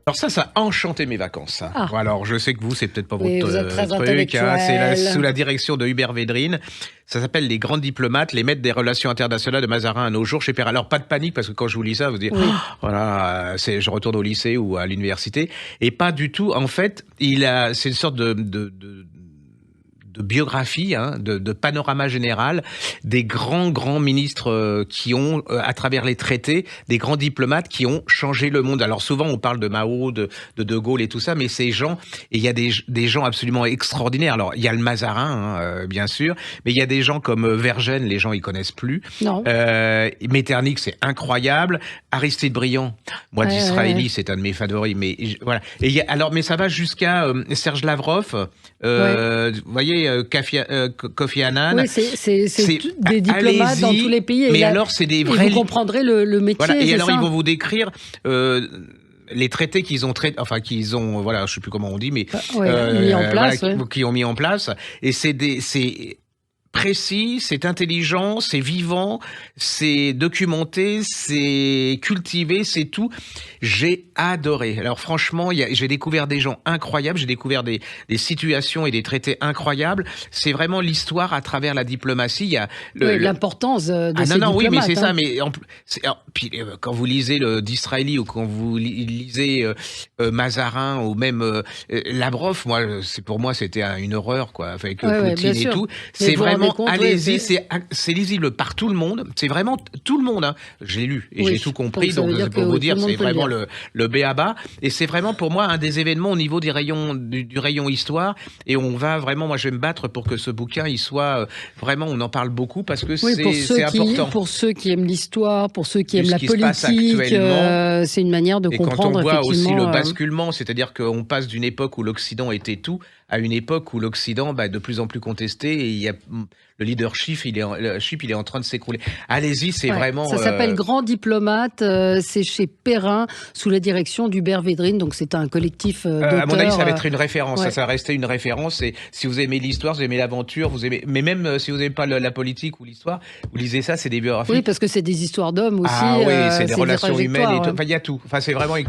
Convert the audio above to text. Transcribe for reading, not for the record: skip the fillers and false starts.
Alors ça a enchanté mes vacances. Hein. Ah. Alors je sais que vous, c'est peut-être pas Oui, votre vous êtes très truc. Hein. C'est intellectuel. sous la direction de Hubert Védrine. Ça s'appelle Les Grands Diplomates, les maîtres des relations internationales de Mazarin à nos jours chez Perrin. Alors pas de panique parce que quand je vous lis ça, vous dites Oui. voilà, je retourne au lycée ou à l'université et pas du tout. En fait, c'est une sorte de biographie, hein, de panorama général des grands ministres qui ont, à travers les traités, des grands diplomates qui ont changé le monde. Alors souvent on parle de Mao, de Gaulle et tout ça, mais ces gens, et il y a des gens absolument extraordinaires. Alors il y a le Mazarin, hein, bien sûr, mais il y a des gens comme Vergennes, les gens ils connaissent plus. Non. Metternich, c'est incroyable. Aristide Briand, moi d'Israéli, c'est un de mes favoris. Mais voilà. Et mais ça va jusqu'à Serge Lavrov. Vous voyez. Kofi Annan. Oui, c'est des diplomates dans tous les pays. Mais alors, c'est des vrais... Et vous comprendrez le métier, voilà. Et alors, ça ils vont vous décrire... les traités qu'ils ont voilà, je sais plus comment on dit, mais mis en place, voilà, qui ont mis en place, et c'est précis, c'est intelligent, c'est vivant, c'est documenté, c'est cultivé, c'est tout. J'ai adoré. Alors franchement, j'ai découvert des gens incroyables, j'ai découvert des situations et des traités incroyables. C'est vraiment l'histoire à travers la diplomatie. Il y a l'importance de ces diplomates. Oui, mais c'est ça. Mais puis quand vous lisez le Disraeli ou quand vous lisez Mazarin ou même Lavrov, pour moi, c'était une horreur, quoi, avec Poutine et tout. C'est vraiment allez-y, c'est lisible par tout le monde. C'est vraiment tout le monde. Hein. J'ai lu et j'ai tout compris. Donc c'est pour vous dire, c'est vraiment le b.a.-ba. Et c'est vraiment pour moi un des événements au niveau du rayon histoire. Et on va vraiment, moi je vais me battre pour que ce bouquin, il soit vraiment, on en parle beaucoup parce que c'est important. Pour ceux qui aiment l'histoire, pour ceux qui aiment la politique, c'est une manière de comprendre. Et quand on voit aussi le basculement, c'est-à-dire qu'on passe d'une époque où l'Occident était tout à une époque où l'Occident est de plus en plus contesté et il y a le leadership, il est en train de s'écrouler. Allez-y, c'est vraiment... Ça s'appelle Grand Diplomate, c'est chez Perrin, sous la direction d'Hubert Védrine, donc c'est un collectif d'auteurs. À mon avis, ça va être une référence, ça va rester une référence, et si vous aimez l'histoire, vous aimez l'aventure, mais même si vous n'aimez pas la politique ou l'histoire, vous lisez ça, c'est des biographies. Oui, parce que c'est des histoires d'hommes aussi. Ah oui, c'est des relations humaines, et tout. Enfin, il y a tout. Enfin, c'est vraiment une